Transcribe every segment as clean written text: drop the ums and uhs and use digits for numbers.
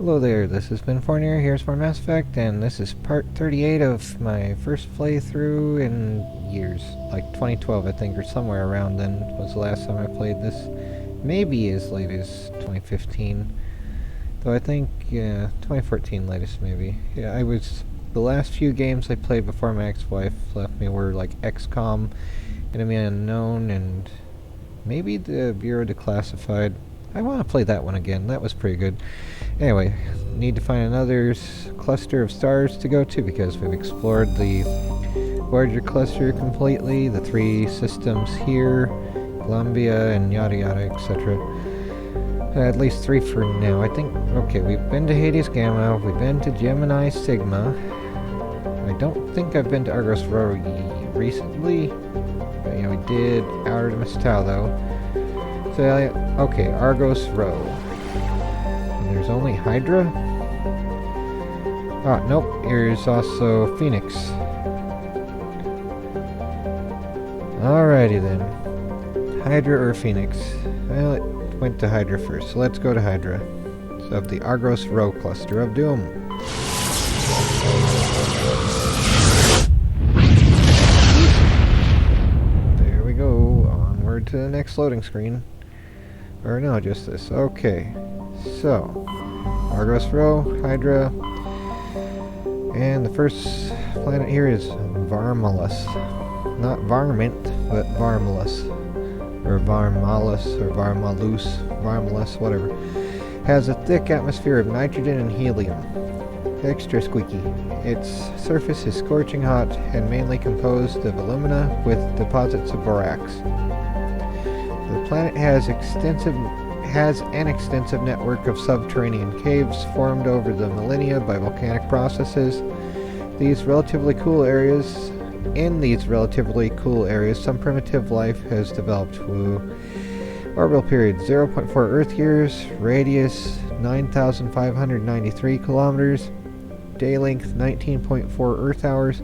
Hello there, this has been Fornier, here's more Mass Effect, and this is part 38 of my first playthrough in years. Like 2012, I think, or somewhere around then was the last time I played this. Maybe as late as 2015. Though I think, yeah, 2014 latest maybe. Yeah, the last few games I played before my ex-wife left me were like XCOM, Enemy Unknown, and maybe the Bureau Declassified. I want to play that one again, that was pretty good. Anyway, need to find another cluster of stars to go to because we've explored the Voyager cluster completely, the 3 systems here, Columbia and yada yada, etc. At least 3 for now, I think. Okay, we've been to Hades Gamma, we've been to Gemini Sigma. I don't think I've been to Argos Rho recently. But, yeah, we did Artemis Tau though. So, okay, Argos Rho. And there's only Hydra? Ah, nope, here's also Phoenix. Alrighty then. Hydra or Phoenix? Well, it went to Hydra first, so let's go to Hydra. So, of the Argos Rho cluster of doom. There we go, onward to the next loading screen. Or no, just this. Okay. So, Argos Rho, Hydra, and the first planet here is Varmalus. Not Varmint, but Varmalus. Or Varmalus, or Varmalus, Varmalus, whatever. Has a thick atmosphere of nitrogen and helium. Extra squeaky. Its surface is scorching hot and mainly composed of alumina with deposits of borax. The planet has an extensive network of subterranean caves formed over the millennia by volcanic processes. In these relatively cool areas, some primitive life has developed. Orbital period 0.4 Earth years, radius 9,593 kilometers, day length 19.4 Earth hours,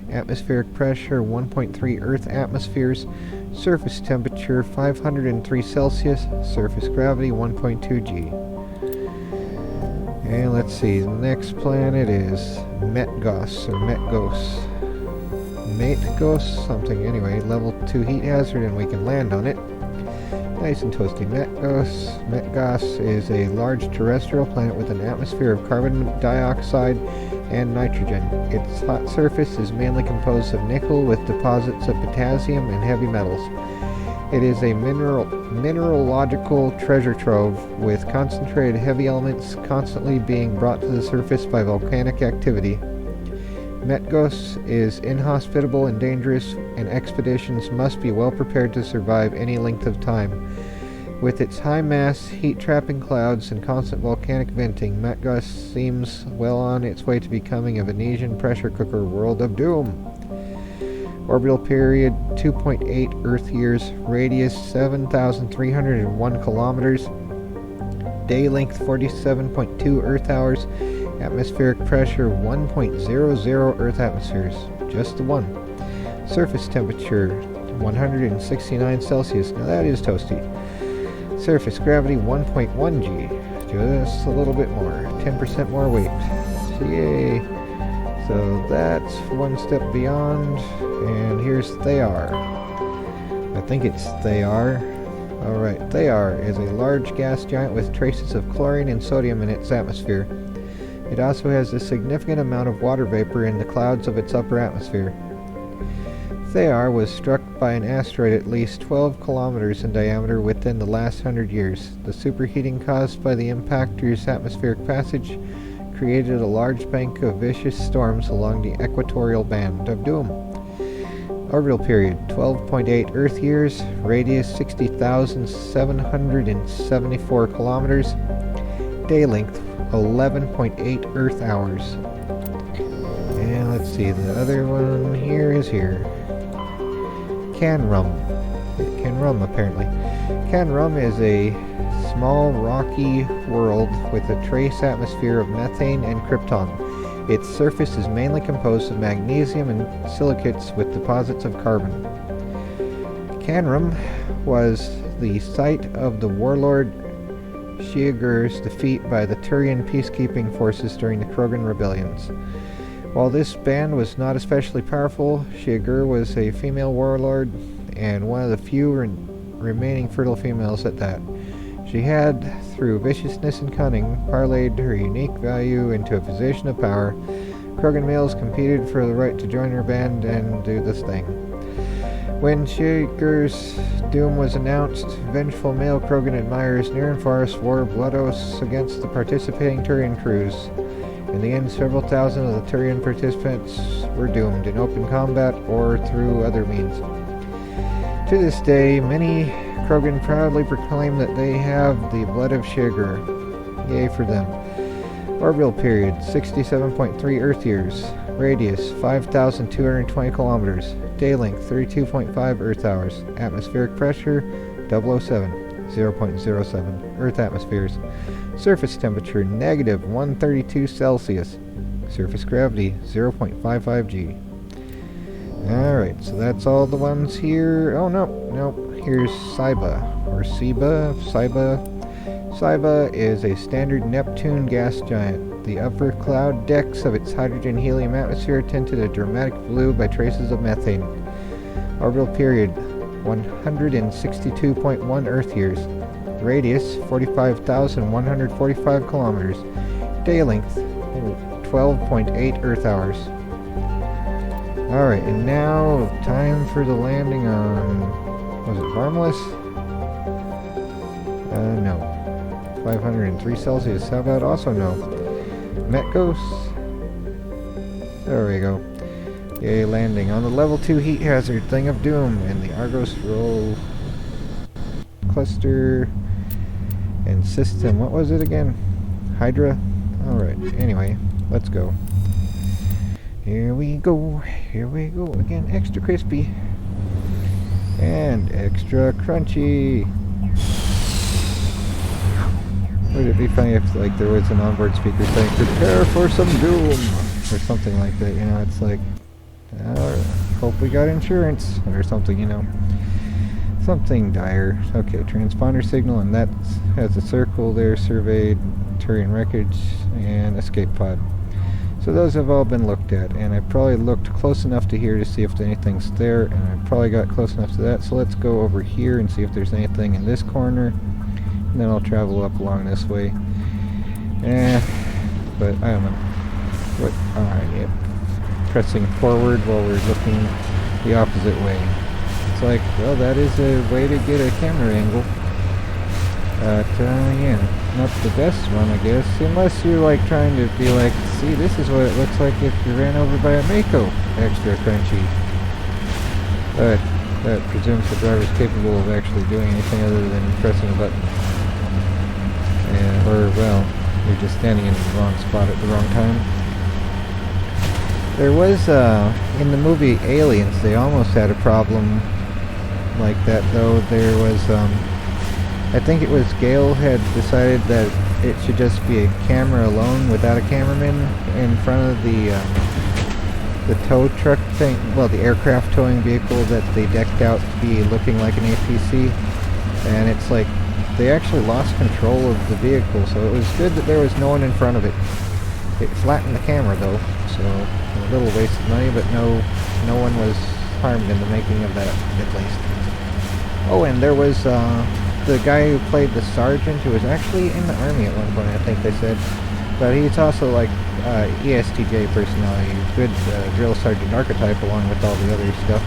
atmospheric pressure 1.3 Earth atmospheres, surface temperature 503 Celsius, surface gravity 1.2 G. And let's see, the next planet is Metgos, or Metgos. Metgos, something anyway, level 2 heat hazard, and we can land on it. Nice and toasty. Metgos is a large terrestrial planet with an atmosphere of carbon dioxide and nitrogen. Its hot surface is mainly composed of nickel with deposits of potassium and heavy metals. It is a mineralogical treasure trove with concentrated heavy elements constantly being brought to the surface by volcanic activity. Metgos is inhospitable and dangerous, and expeditions must be well prepared to survive any length of time. With its high mass, heat-trapping clouds, and constant volcanic venting, Metgos seems well on its way to becoming a Venetian pressure cooker world of doom. Orbital period 2.8 Earth years, radius 7,301 kilometers, day length 47.2 Earth hours, atmospheric pressure 1.00 Earth atmospheres, just the one. Surface temperature 169 Celsius, now that is toasty. Surface gravity 1.1 G, just a little bit more, 10% more weight. So yay! So that's one step beyond, and here's Thayar. I think it's Thayar. Alright, Thayar is a large gas giant with traces of chlorine and sodium in its atmosphere. It also has a significant amount of water vapor in the clouds of its upper atmosphere. Thayar was struck by an asteroid at least 12 kilometers in diameter within the last 100 years. The superheating caused by the impactor's atmospheric passage created a large bank of vicious storms along the equatorial band of doom. Orbital period 12.8 Earth years, radius 60,774 kilometers, day length 11.8 Earth hours. And let's see, the other one here is here. Canrum, apparently. Canrum is a small rocky world with a trace atmosphere of methane and krypton. Its surface is mainly composed of magnesium and silicates with deposits of carbon. Canrum was the site of the warlord Shiagur's defeat by the Turian peacekeeping forces during the Krogan rebellions. While this band was not especially powerful, Shiagur was a female warlord and one of the few remaining fertile females at that. She had, through viciousness and cunning, parlayed her unique value into a position of power. Krogan males competed for the right to join her band and do this thing. When Shiagur's doom was announced, vengeful male Krogan admirers near and far swore blood oaths against the participating Turian crews. In the end, several thousand of the Turian participants were doomed in open combat or through other means. To this day, many Krogan proudly proclaim that they have the blood of Shiagur. Yay for them. Orbital period, 67.3 Earth years. Radius, 5,220 kilometers. Day length, 32.5 Earth hours. Atmospheric pressure, 007, 0.07 Earth atmospheres. Surface temperature, negative 132 Celsius. Surface gravity, 0.55 G. Alright, so that's all the ones here. Oh, no. Here's Saiba, or Saiba. Saiba is a standard Neptune gas giant. The upper cloud decks of its hydrogen-helium atmosphere tinted a dramatic blue by traces of methane. Orbital period, 162.1 Earth years. Radius, 45,145 kilometers. Day length, 12.8 Earth hours. Alright, and now time for the landing on... was it Harmless? No. 503 Celsius. How about also no? Metgos? There we go. Yay, landing on the level 2 heat hazard thing of doom in the Argos Rho cluster and system. What was it again? Hydra? Alright, anyway, let's go. Here we go again, extra crispy and extra crunchy. Would it be funny if like there was an onboard speaker saying prepare for some doom or something like that, you know? It's like hope we got insurance or something, you know, something dire. Okay, transponder signal, and that has a circle there. Surveyed, Turian wreckage, and escape pod. So those have all been looked at, and I probably looked close enough to here to see if anything's there, and I probably got close enough to that. So let's go over here and see if there's anything in this corner, and then I'll travel up along this way. But I don't know. What? Alright, yep. Pressing forward while we're looking the opposite way. It's like, well, that is a way to get a camera angle. But, yeah, not the best one, I guess. Unless you're, like, trying to be like, see, this is what it looks like if you ran over by a Mako. Extra crunchy. But that presumes the driver's capable of actually doing anything other than pressing a button. Or, well, you're just standing in the wrong spot at the wrong time. There was, in the movie Aliens, they almost had a problem like that, though. There was, I think it was Gale had decided that it should just be a camera alone without a cameraman in front of the tow truck thing, well, the aircraft towing vehicle that they decked out to be looking like an APC, and it's like, they actually lost control of the vehicle, so it was good that there was no one in front of it. It flattened the camera, though, so a little waste of money, but no one was harmed in the making of that, at least. Oh, and there was the guy who played the sergeant, who was actually in the army at one point, I think they said. But he's also like ESTJ personality, good drill sergeant archetype along with all the other stuff.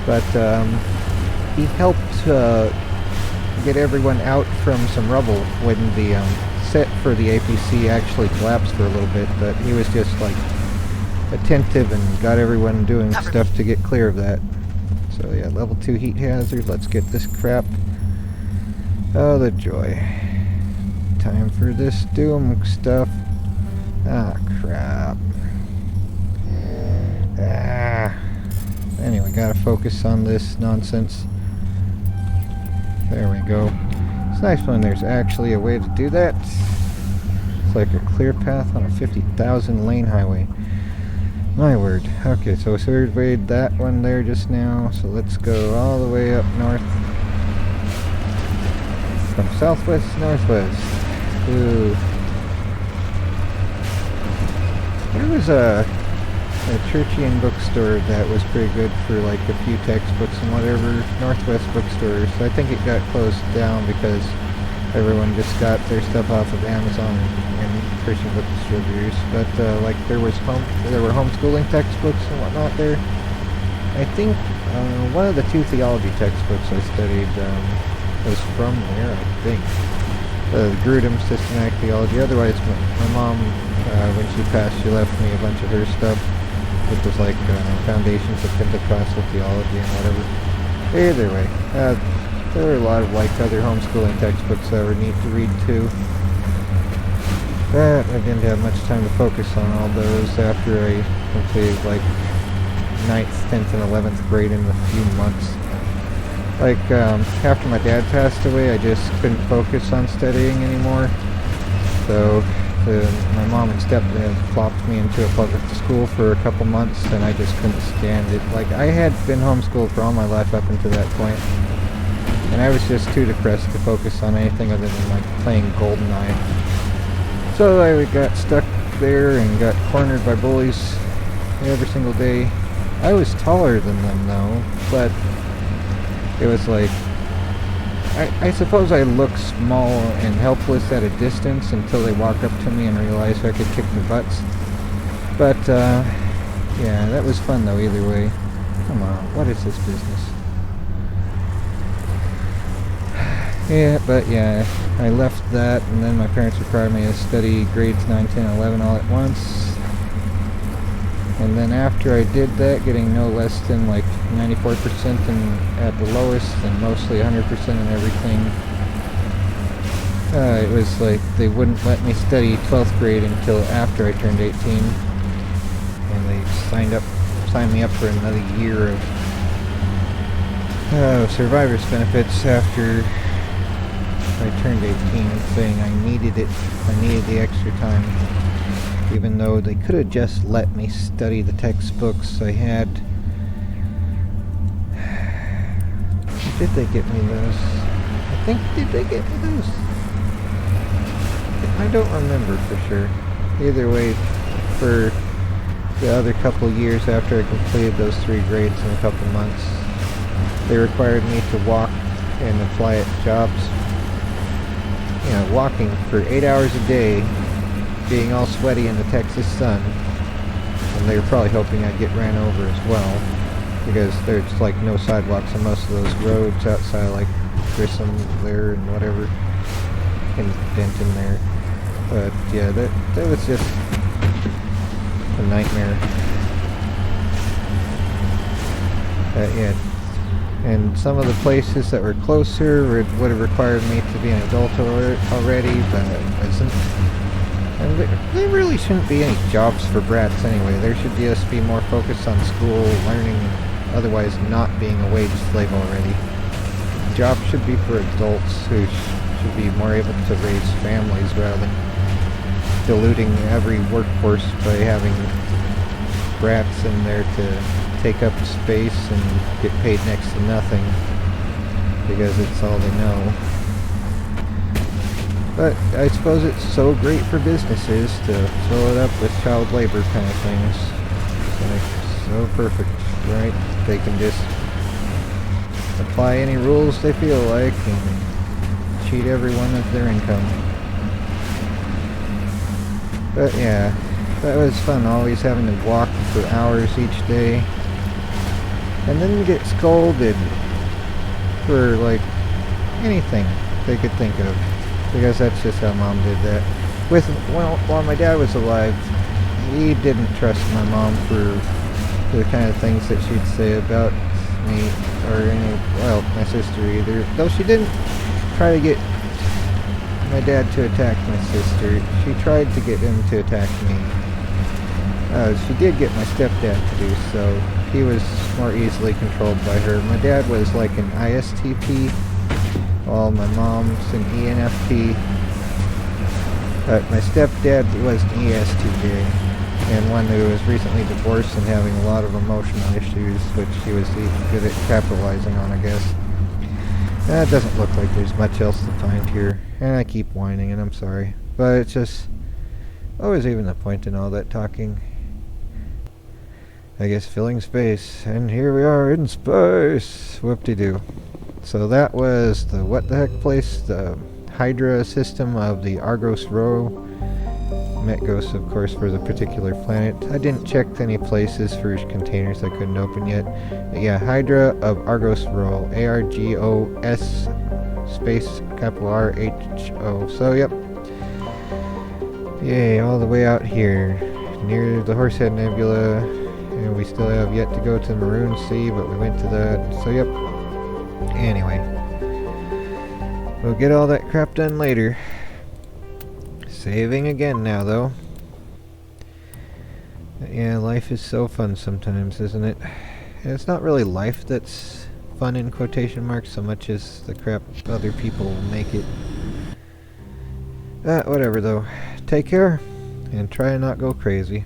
But he helped get everyone out from some rubble when the set for the APC actually collapsed for a little bit, but he was just like attentive and got everyone doing stuff to get clear of that. So yeah, level 2 heat hazard, let's get this crap. Oh, the joy. Time for this doom stuff. Ah, crap. Anyway, gotta focus on this nonsense. There we go. It's nice when there's actually a way to do that. It's like a clear path on a 50,000 lane highway. My word. Okay, so we surveyed that one there just now, so let's go all the way up north. from southwest to northwest. Ooh. There was a Churchian bookstore that was pretty good for like a few textbooks and whatever. Northwest bookstores. I think it got closed down because everyone just got their stuff off of Amazon and Christian book distributors. But like there were homeschooling textbooks and whatnot there. I think one of the 2 theology textbooks I studied was from there. I think Grudem Systematic Theology. Otherwise, my mom, when she passed, she left me a bunch of her stuff. It was like Foundations of Pentecostal Theology and whatever. Either way, there were a lot of like other homeschooling textbooks that were neat to read too. But I didn't have much time to focus on all those after I completed like 9th, 10th, and 11th grade in a few months. Like after my dad passed away, I just couldn't focus on studying anymore. So my mom and stepdad plopped me into a public school for a couple months, and I just couldn't stand it. Like, I had been homeschooled for all my life up until that point, and I was just too depressed to focus on anything other than like playing GoldenEye. So I got stuck there and got cornered by bullies every single day. I was taller than them though, but it was like, I suppose I look small and helpless at a distance until they walk up to me and realize I could kick their butts. But, yeah, that was fun though either way. Come on, what is this business? Yeah, but yeah, I left that, and then my parents required me to study grades 9, 10, and 11 all at once. And then after I did that, getting no less than like 94% at the lowest, and mostly 100% in everything, it was like they wouldn't let me study 12th grade until after I turned 18. And they signed me up for another year of survivor's benefits after I turned 18, saying I needed it. I needed the extra time. Even though they could have just let me study the textbooks I had. Did they get me those? I think, did they get me those? I don't remember for sure. Either way, for the other couple years after I completed those 3 grades in a couple months, they required me to walk and apply at jobs. You know, walking for 8 hours a day, being all sweaty in the Texas sun, and they were probably hoping I'd get ran over as well, because there's like no sidewalks on most of those roads outside, like Grissom there and whatever, and Denton there. But yeah, that was just a nightmare. Yeah, and some of the places that were closer would have required me to be an adult already, but I wasn't. And there really shouldn't be any jobs for brats anyway. There should just be more focus on school, learning, otherwise not being a wage slave already. Jobs should be for adults who should be more able to raise families rather than diluting every workforce by having brats in there to take up space and get paid next to nothing because it's all they know. But I suppose it's so great for businesses to fill it up with child labor kind of things. It's like so perfect, right? They can just apply any rules they feel like and cheat everyone of their income. But yeah, that was fun, always having to walk for hours each day. And then you get scolded for like anything they could think of. Because that's just how Mom did that. While my dad was alive, he didn't trust my mom for the kind of things that she'd say about me or my sister either. Though she didn't try to get my dad to attack my sister. She tried to get him to attack me. She did get my stepdad to do so. He was more easily controlled by her. My dad was like an ISTP, while my mom's an ENFP. But my stepdad was an ESTJ, and one who was recently divorced and having a lot of emotional issues, which he was good at capitalizing on, I guess. That doesn't look like there's much else to find here. And I keep whining, and I'm sorry. But it's just... what was even the point in all that talking? I guess filling space. And here we are in space! Whoop-de-doo. So that was the what the heck place? The Hydra system of the Argos Rho. Met ghosts, of course, for the particular planet. I didn't check any places for containers I couldn't open yet. But yeah, Hydra of Argos Rho. A-R-G-O-S space capital R-H-O. So, yep. Yay, all the way out here. Near the Horsehead Nebula. And we still have yet to go to the Maroon Sea, but we went to that. So, yep. Anyway. We'll get all that crap done later. Saving again now, though. But yeah, life is so fun sometimes, isn't it? And it's not really life that's fun in quotation marks so much as the crap other people make it. Whatever, though. Take care, and try and not go crazy.